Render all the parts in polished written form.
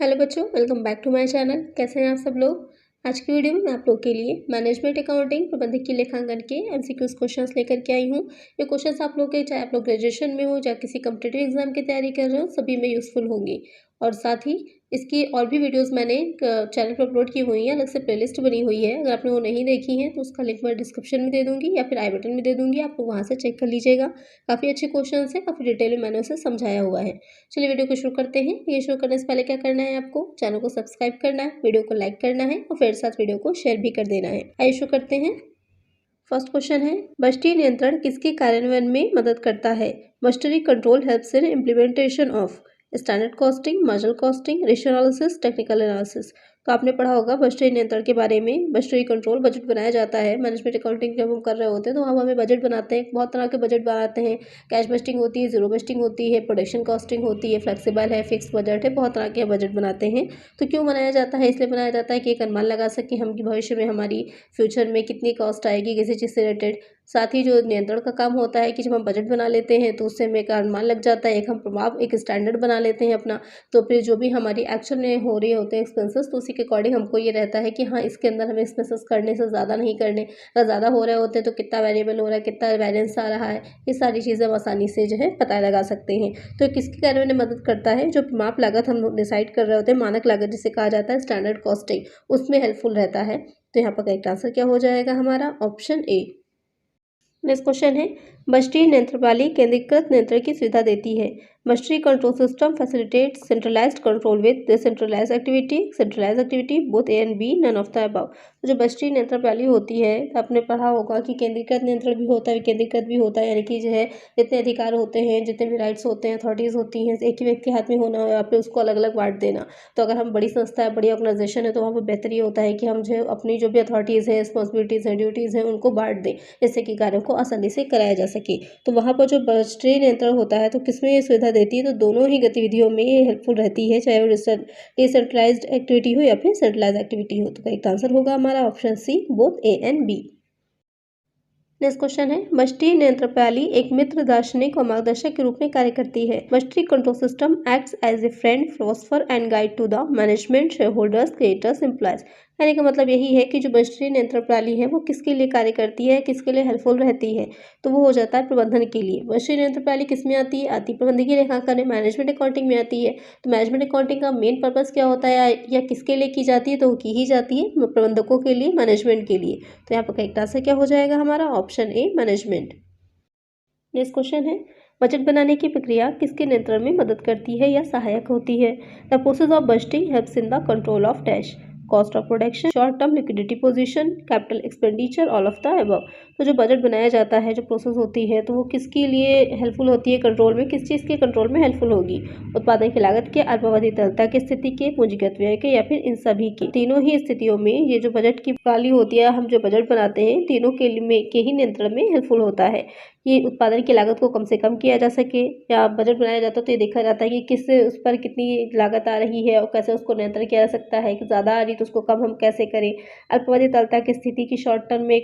Hello बच्चों, welcome back to my channel. कैसे हैं आप सब लोग। आज की वीडियो में मैं आप लोग के लिए मैनेजमेंट अकाउंटिंग प्रबंधकीय लेखांकन के एमसीक्यूज क्वेश्चंस लेकर के आई हूँ। ये क्वेश्चंस आप लोग के, चाहे आप लोग ग्रेजुएशन में हो, चाहे किसी कम्पिटेटिव एग्जाम की तैयारी कर रहे हो, सभी में यूजफुल होंगी। और साथ ही इसकी और भी वीडियोस मैंने चैनल पर अपलोड की हुई हैं, अलग से प्लेलिस्ट बनी हुई है। अगर आपने वो नहीं देखी है तो उसका लिंक मैं डिस्क्रिप्शन में दे दूँगी या फिर आई बटन में दे दूँगी, आप लोग वहाँ से चेक कर लीजिएगा। काफ़ी अच्छे क्वेश्चंस हैं, काफ़ी डिटेल में मैंने उसे समझाया हुआ है। चलिए वीडियो को शुरू करते हैं। ये शुरू करने से पहले क्या करना है, आपको चैनल को सब्सक्राइब करना है, वीडियो को लाइक करना है और फिर साथ वीडियो को शेयर भी कर देना है। आइए शुरू करते हैं। फर्स्ट क्वेश्चन है, बजटीय नियंत्रण किसके कार्यान्वयन में मदद करता है। Budgetary control helps in implementation of standard costing, marginal costing, ratio analysis, technical analysis. तो आपने पढ़ा होगा बजटरी नियंत्रण के बारे में। बजटरी कंट्रोल बजट बनाया जाता है। मैनेजमेंट अकाउंटिंग जब हम कर रहे होते हैं तो हम हमें बजट बनाते हैं, बहुत तरह के बजट बनाते हैं। कैश बजटिंग होती है, जीरो बजटिंग होती है, प्रोडक्शन कॉस्टिंग होती है, फ्लेक्सिबल है, फिक्स बजट है, बहुत तरह के बजट बनाते हैं। तो क्यों बनाया जाता है, इसलिए बनाया जाता है कि एक अनुमान लगा सके हम कि भविष्य में हमारी फ्यूचर में कितनी कॉस्ट आएगी किसी चीज़ से रिलेटेड। साथ ही जो नियंत्रण का काम होता है कि जब हम बजट बना लेते हैं तो उससे हमें एक अनुमान लग जाता है, एक हम प्रभाव, एक स्टैंडर्ड बना लेते हैं अपना। तो फिर जो भी हमारी एक्चुअल में हो रही होते हैं एक्सपेंसेस, तो उसी के अकॉर्डिंग हमको ये रहता है कि हाँ, इसके अंदर हमें एक्सपेंसेस करने से ज़्यादा नहीं करने। अगर ज़्यादा हो रहे होते हैं तो कितना वेरिएबल हो रहा है, कितना वैरिएंस आ रहा है, ये सारी चीज़ें हम आसानी से जो है पता लगा सकते हैं। तो किसके कार्य में मदद करता है, जो माप लागत हम डिसाइड कर रहे होते हैं, मानक लागत जिसे कहा जाता है, स्टैंडर्ड कॉस्टिंग, उसमें हेल्पफुल रहता है। तो यहाँ पर करेक्ट आंसर क्या हो जाएगा हमारा, ऑप्शन ए। नेक्स्ट क्वेश्चन है, बजटीय नियंत्रण प्रणाली केंद्रीकृत नियंत्रण की सुविधा देती है। बजटीय control system facilitate centralised control with decentralised activity both A and B, none of the above. तो जो बजटीय नियंत्रण प्रणाली होती है, तो आपने पढ़ा होगा कि केंद्रीकृत नियंत्रण भी होता है, विकेंद्रीकृत भी होता है। यानी कि जो है जितने अधिकार होते हैं, जितने भी राइट्स होते हैं, अथॉरिटीज़ होती हैं, एक ही व्यक्ति के हाथ में होना या फिर उसको अलग अलग बांट देना। तो अगर हम बड़ी संस्था है, बड़ी ऑर्गेनाइजेशन है, तो वहाँ पर बेहतर ये होता है कि हम जो अपनी जो भी अथॉरिटीज़ हैं, रिस्पॉन्सिबिलिटीज़ हैं, ड्यूटीज़ हैं, उनको बांट दें, जिससे कि कार्यों को आसानी से कराया जा सके। तो वहाँ पर जो बजटीय नियंत्रण होता है तो किसमें ये सुविधा देती है, तो दोनों ही गतिविधियों में ये हेल्पफुल रहती है, चाहे वो डिसेंट्रलाइज्ड एक्टिविटी हो या फिर सेंट्रलाइज्ड एक्टिविटी हो। तो करेक्ट आंसर होगा हमारा option C, both A and B. Next question है, बजटीय नियंत्रण प्रणाली एक मित्र, दार्शनिक और मार्गदर्शक के रूप में कार्य करती है। बजटीय control system acts as a friend, philosopher and guide to the management, share holders, creators, employees. कहने का मतलब यही है कि जो बजटीय नियंत्रण प्रणाली है वो किसके लिए कार्य करती है, किसके लिए हेल्पफुल रहती है, तो वो हो जाता है प्रबंधन के लिए। बजटीय नियंत्रण प्रणाली किस में आती है, प्रबंधकीय लेखांकन में, मैनेजमेंट अकाउंटिंग में आती है। तो मैनेजमेंट अकाउंटिंग का मेन पर्पस क्या होता है या किसके लिए की जाती है, तो वो की ही जाती है प्रबंधकों के लिए, मैनेजमेंट के लिए। तो यहाँ पर करेक्ट आंसर क्या हो जाएगा हमारा, option A, management. Next question है, बजट बनाने की प्रक्रिया किसके नियंत्रण में मदद करती है या सहायक होती है। The process of budgeting helps in the control of dash, cost of production, short term liquidity position, capital expenditure, all of the above. तो जो बजट बनाया जाता है, जो प्रोसेस होती है, तो वो किसके लिए हेल्पफुल होती है कंट्रोल में, किस चीज़ के कंट्रोल में हेल्पफुल होगी। उत्पादन की लागत के, अल्पावधि तरलता की स्थिति के, पूंजीगत व्यय के, या फिर इन सभी की। तीनों ही स्थितियों में ये जो बजट की प्रणाली होती है, हम जो बजट बनाते हैं, तीनों के लिए के ही नियंत्रण में हेल्पफुल होता है। ये उत्पादन की लागत को कम से कम किया जा सके, या बजट बनाया जाता है तो ये देखा जाता है कि किस उस पर कितनी लागत आ रही है और कैसे उसको नियंत्रण किया जा सकता है, कि ज़्यादा आ रही तो उसको कम हम कैसे करें। अल्पावधि तरलता की स्थिति की, शॉर्ट टर्म में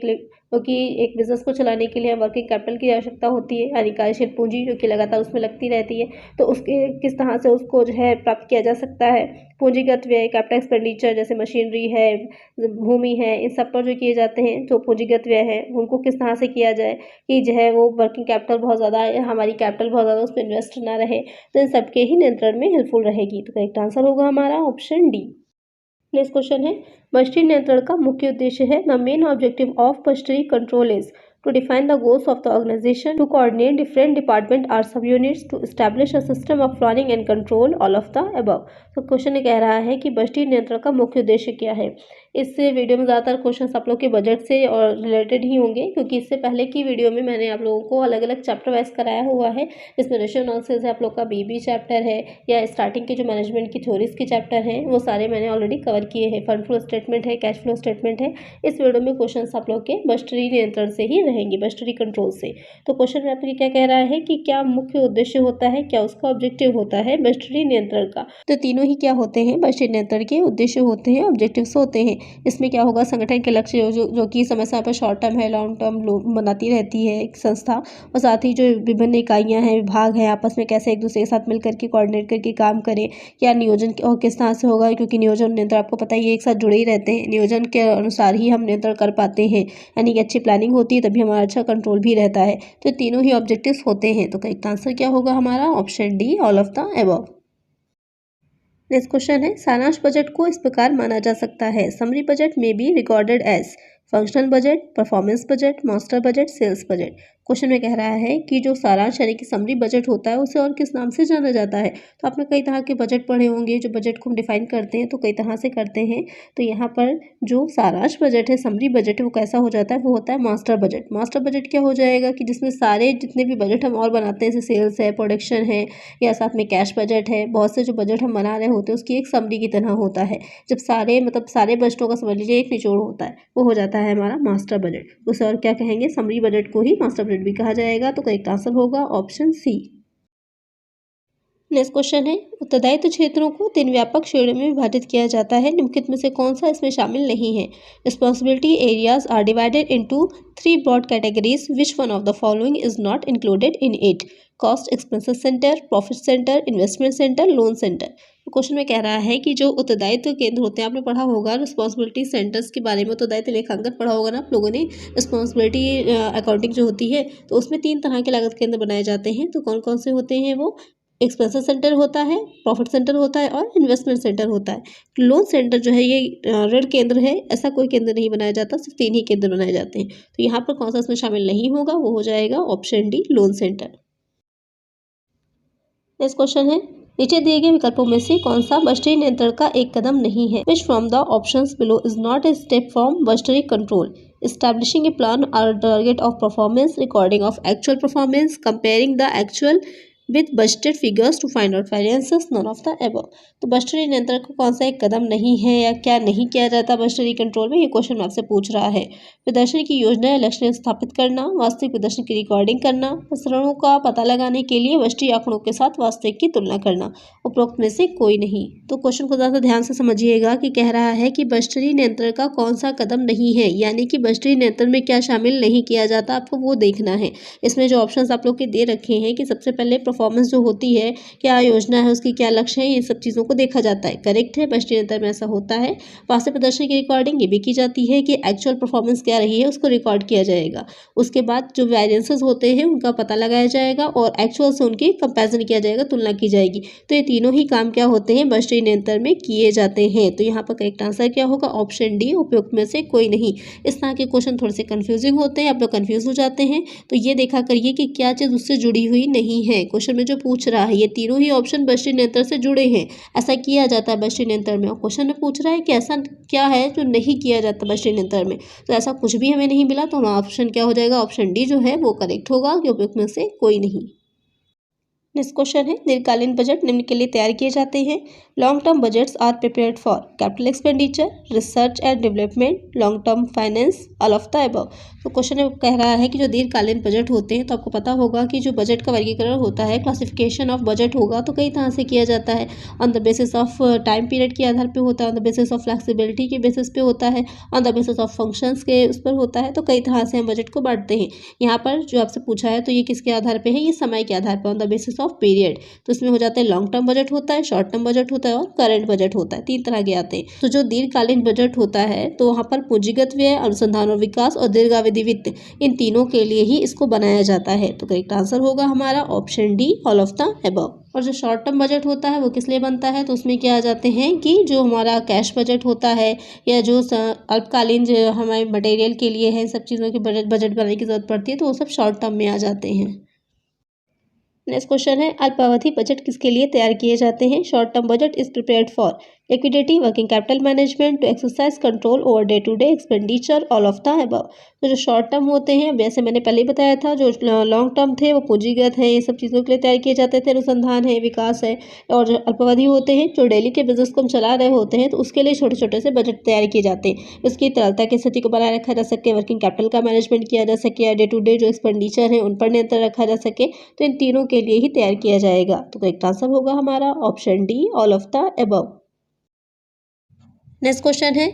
क्योंकि एक बिजनेस को चलाने के लिए वर्किंग कैपिटल की आवश्यकता होती है, यानी कार्यशील पूंजी जो कि लगातार उसमें लगती रहती है, तो उसके किस तरह से उसको जो है प्राप्त किया जा सकता है। पूंजीगत व्यय, कैपिटल एक्सपेंडिचर, जैसे मशीनरी है, भूमि है, इन सब पर जो किए जाते हैं, जो पूंजीगत व्यय है, उनको किस तरह से किया जाए कि जो है वो वर्किंग कैपिटल बहुत ज़्यादा, हमारी कैपिटल बहुत ज़्यादा उस पर इन्वेस्ट ना रहे, तो इन सबके ही नियंत्रण में हेल्पफुल रहेगी। तो करेक्ट आंसर होगा हमारा ऑप्शन डी। नेक्स्ट क्वेश्चन है, बजटीय नियंत्रण का मुख्य उद्देश्य है। The main objective of budgetary control is to define the goals of the organization, to coordinate different department or sub units, to establish a system of planning and control, all of the above. तो question कह रहा है कि बजटीय नियंत्रण का मुख्य उद्देश्य क्या है। इस वीडियो में ज़्यादातर क्वेश्चन आप लोग के बजट से और रिलेटेड ही होंगे, क्योंकि इससे पहले की वीडियो में मैंने आप लोगों को अलग अलग चैप्टर वाइज कराया हुआ है, जिसमें रेशियो एनालिसिस है, आप लोग का बीबी चैप्टर है, या स्टार्टिंग के जो मैनेजमेंट की थ्योरीज के चैप्टर हैं, वो सारे मैंने ऑलरेडी कवर किए हैं। फंड फ्लो स्टेटमेंट है, कैश फ्लो स्टेटमेंट है। इस वीडियो में क्वेश्चन आप लोग के बजटरी नियंत्रण से ही रहेंगे, बजटरी कंट्रोल से। तो क्वेश्चन में आपके क्या कह रहा है कि क्या मुख्य उद्देश्य होता है, क्या उसका ऑब्जेक्टिव होता है बजटरी नियंत्रण का। तो तीनों ही क्या होते हैं, बजटरी नियंत्रण के उद्देश्य होते हैं, ऑब्जेक्टिव्स होते हैं। इसमें क्या होगा, संगठन के लक्ष्य जो कि समय समय पर शॉर्ट टर्म है, लॉन्ग टर्म बनाती रहती है एक संस्था, और साथ ही जो विभिन्न इकाइयाँ हैं, विभाग हैं, आपस में कैसे एक दूसरे के साथ मिल करके कोऑर्डिनेट करके काम करें, क्या नियोजन और किस तरह से होगा, क्योंकि नियोजन नियंत्रण आपको पता ही है एक साथ जुड़े ही रहते हैं। नियोजन के अनुसार ही हम नियंत्रण कर पाते हैं, यानी कि अच्छी प्लानिंग होती है तभी हमारा अच्छा कंट्रोल भी रहता है। तो तीनों ही ऑब्जेक्टिव्स होते हैं। तो करेक्ट आंसर क्या होगा हमारा, option D, all of the above. Next question है, सारांश बजट को इस प्रकार माना जा सकता है। समरी बजट में be recorded as functional budget, performance budget, master budget, sales budget. Question में कह रहा है कि जो सारांश यानी कि समरी बजट होता है उसे और किस नाम से जाना जाता है। तो आपने कई तरह के बजट पढ़े होंगे, जो बजट को हम डिफाइन करते हैं तो कई तरह से करते हैं। तो यहाँ पर जो सारांश बजट है, समरी बजट है, वो कैसा हो जाता है, वो होता है मास्टर बजट। मास्टर बजट क्या हो जाएगा कि जिसमें सारे जितने भी बजट हम और बनाते हैं, जैसे सेल्स है, प्रोडक्शन है, या साथ में कैश बजट है, बहुत से जो बजट हम बना रहे होते हैं उसकी एक समरी की तरह होता है। जब सारे सारे बजटों का समझ लीजिए एक निचोड़ होता है, वो हो जाता है हमारा मास्टर बजट। उसे और क्या कहेंगे, समरी बजट को ही मास्टर बजट भी कहा जाएगा। तो करेक्ट आंसर होगा ऑप्शन सी। नेक्स्ट क्वेश्चन है, उत्तरदायित्व क्षेत्रों को 3 व्यापक श्रेणियों में विभाजित किया जाता है, निम्नलिखित में से कौन सा इसमें शामिल नहीं है। Responsibility areas are divided into 3 broad categories, which one of the following is not included in it. Cost expenses centre, profit centre, investment centre, loan centre. Question में कह रहा है कि जो उत्तरदायित्व केंद्र होते हैं, आपने पढ़ा होगा रिस्पॉन्सिबिलिटी सेंटर्स के बारे में, उत्तरदायित्व लेखांकन पढ़ा होगा ना आप लोगों ने। रिस्पॉन्सिबिलिटी अकाउंटिंग जो होती है, तो उसमें 3 तरह के लागत केंद्र बनाए जाते हैं। तो कौन कौन से होते हैं वो, एक्सपेंसेस सेंटर होता है, प्रॉफिट सेंटर होता है, और इन्वेस्टमेंट सेंटर होता है। लोन सेंटर जो है ये ऋण केंद्र है, ऐसा कोई केंद्र नहीं बनाया जाता, सिर्फ 3 ही केंद्र बनाए जाते हैं। तो यहाँ पर कौन सा इसमें शामिल नहीं होगा, वो हो जाएगा option D, loan centre. Next question है, नीचे दिए गए विकल्पों में से कौन सा बजटीय नियंत्रण का एक कदम नहीं है। Which from the options below is not a step from budgetary control. Establishing a plan or target of performance, recording of actual performance, comparing the actual with budgeted figures to find out variances, none of the above। तो budgetary नियंत्रण का कौन सा एक कदम नहीं है या क्या नहीं किया जाता बजटरी कंट्रोल में, ये क्वेश्चन आपसे पूछ रहा है। प्रदर्शन की योजना या लक्ष्य स्थापित करना, वास्तविक प्रदर्शन की रिकॉर्डिंग करना, प्रसरणों का पता लगाने के लिए बजटीय आंकड़ों के साथ वास्तविक की तुलना करना, उपरोक्त में से कोई नहीं। तो क्वेश्चन को ज़्यादा ध्यान से समझिएगा कि कह रहा है कि बजटरी नियंत्रण का कौन सा कदम नहीं है, यानी कि बजटरी नियंत्रण में क्या शामिल नहीं किया जाता, आपको वो देखना है। इसमें जो ऑप्शंस आप लोग के दे रखे हैं कि सबसे पहले परफॉर्मेंस जो होती है, क्या योजना है, उसकी क्या लक्ष्य है, ये सब चीज़ों को देखा जाता है। करेक्ट है, बजटीय नियंत्रण में ऐसा होता है। वास्तविक प्रदर्शन की रिकॉर्डिंग ये भी की जाती है कि एक्चुअल परफॉर्मेंस क्या रही है उसको रिकॉर्ड किया जाएगा। उसके बाद जो वेरिएंसेस होते हैं उनका पता लगाया जाएगा और एक्चुअल से उनकी कंपैरिजन किया जाएगा, तुलना की जाएगी। तो ये तीनों ही काम क्या होते हैं, बजटीय नियंत्रण में किए जाते हैं। तो यहाँ पर करेक्ट आंसर क्या होगा, ऑप्शन डी, उपयुक्त में से कोई नहीं। इस तरह के क्वेश्चन थोड़े से कंफ्यूजिंग होते हैं, आप लोग कंफ्यूज हो जाते हैं, तो ये देखा करिए कि क्या चीज़ उससे जुड़ी हुई नहीं है। क्वेश्चन में जो पूछ रहा है ये तीनों ही ऑप्शन बजटीय नियंत्रण से जुड़े हैं, ऐसा किया जाता है बजटीय नियंत्रण में। और क्वेश्चन में पूछ रहा है कि ऐसा क्या है जो नहीं किया जाता बजटीय नियंत्रण में, तो ऐसा कुछ भी हमें नहीं मिला। तो हमारा ऑप्शन क्या हो जाएगा, ऑप्शन डी जो है वो करेक्ट होगा कि उपयुक्त में से कोई नहीं। नेक्स्ट क्वेश्चन है, दीर्घकालीन बजट निम्न के लिए तैयार किए जाते हैं। Long term budgets are prepared for capital expenditure, research and development, long term finance, all of the above. तो क्वेश्चन में कह रहा है कि जो दीर्घकालीन बजट होते हैं, तो आपको पता होगा कि जो बजट का वर्गीकरण होता है, क्लासिफिकेशन ऑफ बजट होगा, तो कई तरह से किया जाता है। On the basis of time period के आधार पर होता है, on the basis of flexibility के बेसिस पे होता है, on the basis of functions के उस पर होता है। तो कई तरह से हम बजट को बांटते हैं। यहाँ पर जो आपसे पूछा है तो ये किसके आधार पर है, ये समय के आधार पर, on the basis of period. तो इसमें हो जाता है लॉन्ग टर्म बजट होता है, शॉर्ट टर्म बजट होता है और करंट बजट होता है, 3 तरह के आते हैं। तो जो दीर्घकालीन बजट होता है तो वहाँ पर पूंजीगत व्यय, अनुसंधान और विकास और दीर्घावधि वित्त, इन तीनों के लिए ही इसको बनाया जाता है। तो करेक्ट आंसर होगा हमारा option D, all of the above. और जो शॉर्ट टर्म बजट होता है वो किस लिए बनता है, तो उसमें क्या आ जाते हैं कि जो हमारा कैश बजट होता है या जो अल्पकालीन जो हमारे मटेरियल के लिए है, सब चीज़ों के बजट बनाने की जरूरत पड़ती है, तो वो सब शॉर्ट टर्म में आ जाते हैं। नेक्स्ट क्वेश्चन है, अल्पावधि बजट किसके लिए तैयार किए जाते हैं। Short term budget is prepared for liquidity, working capital management, to exercise control over day to day expenditure, all of the above. तो जो शॉर्ट टर्म होते हैं, वैसे मैंने पहले ही बताया था, जो लॉन्ग टर्म थे वो पूंजीगत है, ये सब चीज़ों के लिए तैयार किए जाते थे, अनुसंधान है, विकास है। और जो अल्पावधि होते हैं, जो डेली के बिजनेस को हम चला रहे होते हैं, तो उसके लिए छोटे छोटे से बजट तैयार किए जाते हैं। उसकी तरलता की स्थिति को बनाए रखा जा सके, वर्किंग कैपिटल का मैनेजमेंट किया जा सके, या डे टू डे जो एक्सपेंडिचर है उन पर नियंत्रण रखा जा सके। तो इन तीनों के लिए ही तैयार किया जाएगा। तो करेक्ट आंसर होगा हमारा option D, all of the above. Next question है,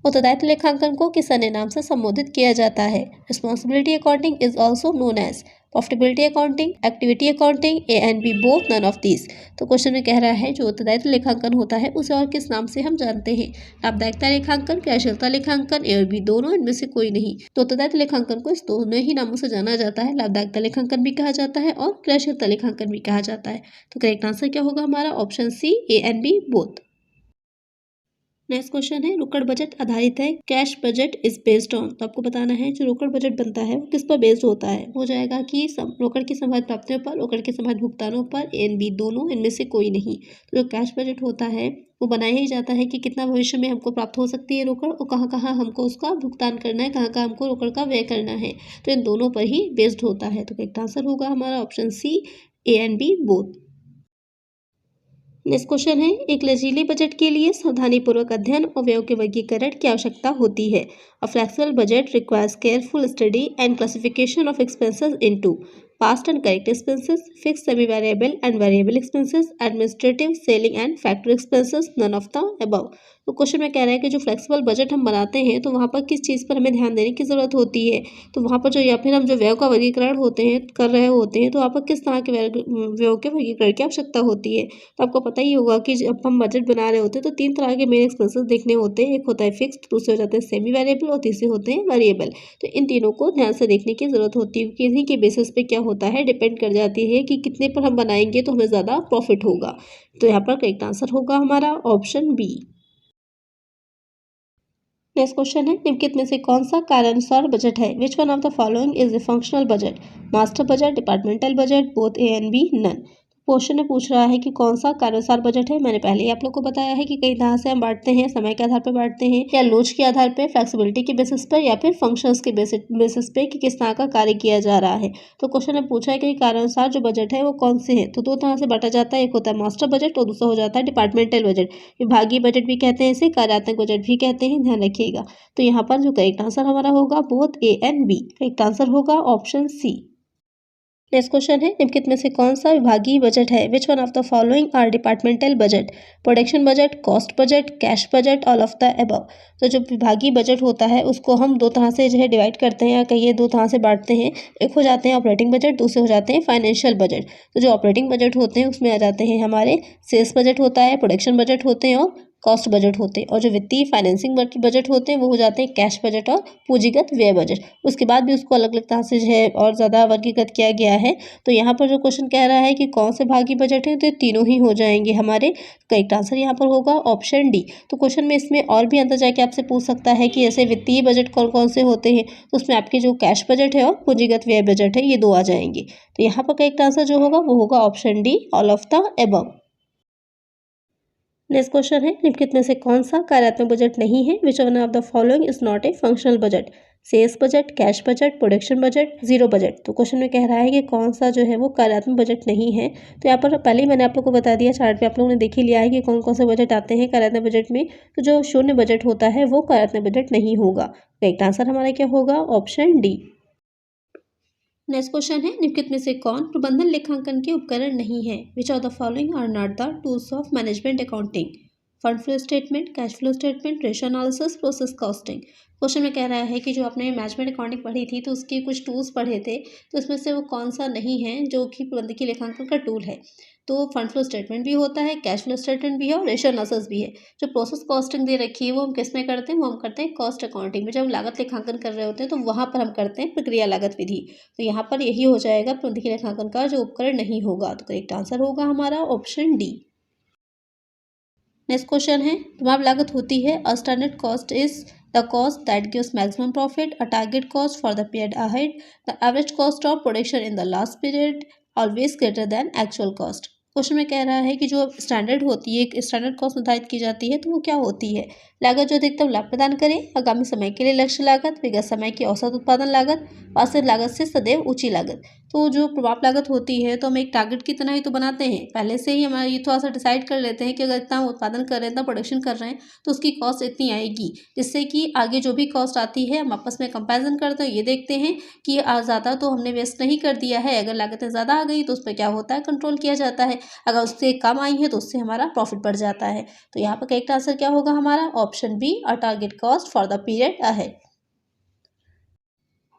उत्तरदायित्व लेखांकन को किस अन्य नाम से संबोधित किया जाता है? Responsibility accounting is also known as profitability accounting, activity accounting, A and B both, none of these. तो क्वेश्चन में कह रहा है जो उत्तरदायित्व लेखांकन होता है उसे और किस नाम से हम जानते हैं? लाभदायकता लेखांकन, क्रियाशीलता लेखांकन, ए और बी दोनों, इनमें से कोई नहीं। तो उत्तरदायित्व लेखांकन को इस दोनों ही नामों से जाना जाता है। लाभदायकता लेखांकन भी कहा जाता है और क्रियाशीलता लेखांकन भी कहा जाता है। तो करेक्ट आंसर क्या होगा हमारा? Option C, A and B both. Next question है रोकड़ बजट आधारित है, cash budget is based on. तो आपको बताना है जो रोकड़ बजट बनता है वो किस पर बेस्ड होता है? हो जाएगा कि रोकड़ की संभावित प्राप्तियों पर, रोकड़ के संभावित भुगतानों पर, ए एंड बी दोनों, इनमें से कोई नहीं। तो जो कैश बजट होता है वो बनाया ही जाता है कि कितना भविष्य में हमको प्राप्त हो सकती है रोकड़ और कहाँ कहाँ हमको उसका भुगतान करना है, कहाँ कहाँ हमको रोकड़ का व्यय करना है। तो इन दोनों पर ही बेस्ड होता है। तो करेक्ट आंसर होगा हमारा option C, A and B both. Next question है एक लचीले बजट के लिए सावधानीपूर्वक अध्ययन और व्ययों के वर्गीकरण की आवश्यकता होती है। A flexible budget requires careful study and classification of expenses into past and correct expenses, fix semi variable and variable expenses, administrative, selling and factory expenses, none of the above. तो क्वेश्चन में कह रहा है कि जो flexible budget हम बनाते हैं तो वहाँ पर किस चीज़ पर हमें ध्यान देने की ज़रूरत होती है? तो वहाँ पर जो या फिर हम जो व्ययों का वर्गीकरण होते हैं कर रहे होते हैं तो वहाँ पर किस तरह के व्ययों के वर्गीकरण की आवश्यकता होती है? तो आपको पता ही होगा कि जब हम बजट बना रहे होते हैं तो 3 तरह के मेन एक्सपेंसेस देखने होते हैं। एक होता है फिक्स्ड, दूसरे हो जाते हैं सेमी वेरिएबल और तीसरे होते हैं वेरिएबल। तो इन तीनों को ध्यान से देखने की ज़रूरत होती है कि इन्हीं के बेसिस पे क्या होता है, डिपेंड कर जाती है कि कितने पर हम बनाएंगे तो हमें ज़्यादा प्रॉफिट होगा। तो यहाँ पर करेक्ट आंसर होगा हमारा ऑप्शन बी। नेक्स्ट क्वेश्चन है निम्नलिखित में से कौन सा कार्यानुसार बजट है? Which one of the following is a functional budget? Master budget, departmental budget, both A and B, none. क्वेश्चन में पूछ रहा है कि कौन सा कार्यानुसार बजट है। मैंने पहले ही आप लोग को बताया है कि कई तरह से हम बांटते हैं, समय के आधार पर बांटते हैं या लोच के आधार पर, फ्लेक्सिबिलिटी के बेसिस पर या फिर फंक्शंस के बेसिस पे कि किस तरह का कार्य किया जा रहा है। तो क्वेश्चन में पूछा है कि कार्यानुसार जो बजट है वो कौन से हैं? तो 2 तरह से बांटा जाता है, एक होता है मास्टर बजट और दूसरा हो जाता है डिपार्टमेंटल बजट। विभागीय बजट भी कहते हैं इसे, कार्यात्मक बजट भी कहते हैं, ध्यान रखिएगा। तो यहाँ पर जो करेक्ट आंसर हमारा होगा both A and B. Correct answer होगा ऑप्शन सी। नेक्स्ट क्वेश्चन है निम्नलिखित में से कौन सा विभागीय बजट है? Which one of the following are departmental budget? Production budget, cost budget, cash budget, all of the above. तो जो विभागीय बजट होता है उसको हम 2 तरह से जो है डिवाइड करते हैं या कहिए 2 तरह से बांटते हैं। एक हो जाते हैं ऑपरेटिंग बजट, दूसरे हो जाते हैं फाइनेंशियल बजट। तो जो ऑपरेटिंग बजट होते हैं उसमें आ जाते हैं हमारे सेल्स बजट होता है, प्रोडक्शन बजट होते हैं और कॉस्ट बजट होते हैं। और जो वित्तीय फाइनेंसिंग बजट होते हैं वो हो जाते हैं कैश बजट और पूंजीगत व्यय बजट। उसके बाद भी उसको अलग अलग तरह से जो है और ज़्यादा वर्गीकृत किया गया है। तो यहाँ पर जो क्वेश्चन कह रहा है कि कौन से भागी बजट है, तो ये तीनों ही हो जाएंगे हमारे। करेक्ट आंसर यहाँ पर होगा ऑप्शन डी। तो क्वेश्चन में इसमें और भी अंदर जाके आपसे पूछ सकता है कि ऐसे वित्तीय बजट कौन कौन से होते हैं। तो उसमें आपके जो कैश बजट है और पूंजीगत व्यय बजट है ये 2 आ जाएंगे। तो यहाँ पर करेक्ट आंसर जो होगा वो होगा option D, all of the above. Next question है निम्नलिखित में से कौन सा कार्यात्मक बजट नहीं है? Which one of the following is not a functional budget? Sales budget, cash budget, production budget, zero budget. तो क्वेश्चन में कह रहा है कि कौन सा जो है वो कार्यात्मक बजट नहीं है। तो यहाँ पर पहले ही मैंने आप लोग को बता दिया, चार्ट पे आप लोगों ने देख ही लिया है कि कौन कौन से बजट आते हैं कार्यात्मक बजट में। तो जो शून्य बजट होता है वो कार्यात्मक बजट नहीं होगा। करेक्ट आंसर हमारा क्या होगा? Option D. नेक्स्ट क्वेश्चन है निम्नलिखित में से कौन प्रबंधन लेखांकन के उपकरण नहीं है? Which of the following are not the tools of management accounting? Fund flow statement, cash flow statement, ratio analysis, process costing. Question में कह रहा है कि जो आपने मैनेजमेंट अकाउंटिंग पढ़ी थी तो उसके कुछ टूल्स पढ़े थे, तो इसमें से वो कौन सा नहीं है जो कि प्रबंधकीय लेखांकन का टूल है? तो फंड फ्लो स्टेटमेंट भी होता है, कैश फ्लो स्टेटमेंट भी है और रेशो एनालिसिस भी है। जो प्रोसेस कॉस्टिंग दे रखी है वो हम किस में करते हैं? वो हम करते हैं कॉस्ट अकाउंटिंग में। जब हम लागत लेखांकन कर रहे होते हैं तो वहाँ पर हम करते हैं प्रक्रिया लागत विधि। तो यहाँ पर यही हो जाएगा प्रबंधकीय लेखांकन का जो उपकरण नहीं होगा। तो करेक्ट आंसर होगा हमारा ऑप्शन डी। नेक्स्ट क्वेश्चन है प्रभाव लागत होती है a standard cost is the cost that gives maximum profit, a target cost for the period ahead, the average cost of production in the last period, always greater than actual cost. Question में कह रहा है कि जो standard होती है, एक standard cost निर्धारित की जाती है तो वो क्या होती है? लागत जो अधिकतम लाभ प्रदान करे, आगामी समय के लिए लक्ष्य लागत, विगत समय की औसत उत्पादन लागत, वास्तविक लागत से सदैव ऊंची लागत। तो जो प्रभाव लागत होती है तो हम एक टारगेट की तरह ही तो बनाते हैं, पहले से ही हमारा ये थोड़ा सा डिसाइड कर लेते हैं कि अगर इतना हम उत्पादन कर रहे हैं, इतना प्रोडक्शन कर रहे हैं तो उसकी कॉस्ट इतनी आएगी, जिससे कि आगे जो भी कॉस्ट आती है हम आपस में कंपैरिजन करते हैं, ये देखते हैं कि ज़्यादा तो हमने वेस्ट नहीं कर दिया है। अगर लागतें ज़्यादा आ गई तो उस पर क्या होता है, कंट्रोल किया जाता है, अगर उससे कम आई है तो उससे हमारा प्रॉफिट बढ़ जाता है। तो यहाँ पर करेक्ट आंसर क्या होगा हमारा, option B, a target cost for the period ahead.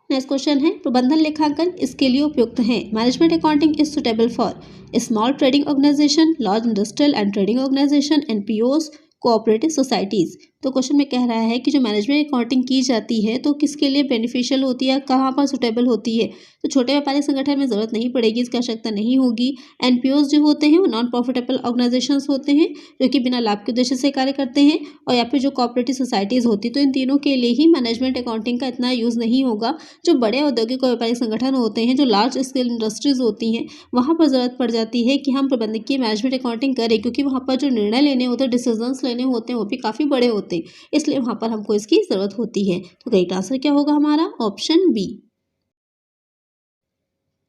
Next question है, प्रबंधन लेखांकन इसके लिए उपयुक्त है। Management accounting is suitable for small trading organization, large industrial and trading organization, NPOs, cooperative societies. तो क्वेश्चन में कह रहा है कि जो मैनेजमेंट अकाउंटिंग की जाती है तो किसके लिए बेनिफिशियल होती है, कहाँ पर सुटेबल होती है। तो छोटे व्यापारिक संगठन में ज़रूरत नहीं पड़ेगी, इसकी आवश्यकता नहीं होगी। एनपीओज जो होते हैं वो नॉन प्रॉफिटेबल ऑर्गेनाइजेशंस होते हैं जो कि बिना लाभ के उद्देश्य से कार्य करते हैं, और या फिर जो कोऑपरेटिव सोसाइटीज़ होती है, तो इन तीनों के लिए ही मैनेजमेंट अकाउंटिंग का इतना यूज़ नहीं होगा। जो बड़े औद्योगिक और व्यापारिक संगठन होते हैं, जो लार्ज स्केल इंडस्ट्रीज होती हैं, वहाँ पर ज़रूरत पड़ जाती है कि हम प्रबंधकीय मैनेजमेंट अकाउंटिंग करें, क्योंकि वहाँ पर जो निर्णय लेने होते हैं, डिसीजंस लेने होते हैं, वो भी काफ़ी बड़े होते हैं, इसलिए वहाँ पर हमको इसकी ज़रूरत होती है। तो करेक्ट आंसर क्या होगा हमारा, ऑप्शन बी।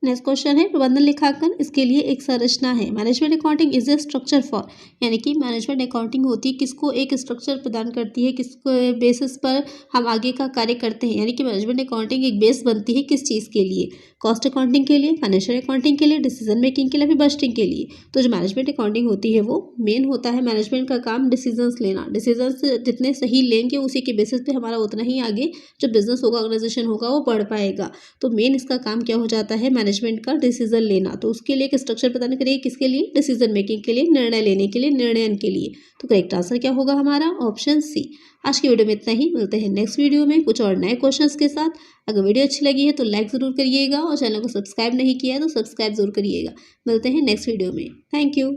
नेक्स्ट क्वेश्चन है, प्रबंधन लेखांकन इसके लिए एक संरचना है। Management accounting is a structure for, यानी कि मैनेजमेंट अकाउंटिंग होती है किसको एक स्ट्रक्चर प्रदान करती है, किसको बेसिस पर हम आगे का कार्य करते हैं, यानी कि मैनेजमेंट अकाउंटिंग एक बेस बनती है किस चीज़ के लिए, कॉस्ट अकाउंटिंग के लिए, फाइनेंशियल अकाउंटिंग के लिए, डिसीजन मेकिंग के लिए, फिर बजटिंग के लिए। तो जो मैनेजमेंट अकाउंटिंग होती है वो मेन होता है मैनेजमेंट का काम डिसीजंस लेना, डिसीजंस जितने सही लेंगे उसी के बेसिस पे हमारा उतना ही आगे जो बिजनेस होगा, ऑर्गेनाइजेशन होगा, वो बढ़ पाएगा। तो मेन इसका काम क्या हो जाता है, मैनेजमेंट का डिसीजन लेना। तो उसके लिए एक स्ट्रक्चर प्रदान करिए, किसके लिए, डिसीजन मेकिंग के लिए, निर्णय लेने के लिए, निर्णयन के लिए। तो करेक्ट आंसर क्या होगा हमारा, ऑप्शन सी। आज की वीडियो में इतना ही, मिलते हैं नेक्स्ट वीडियो में कुछ और नए क्वेश्चंस के साथ। अगर वीडियो अच्छी लगी है तो लाइक ज़रूर करिएगा, और चैनल को सब्सक्राइब नहीं किया है तो सब्सक्राइब जरूर करिएगा। मिलते हैं नेक्स्ट वीडियो में, थैंक यू।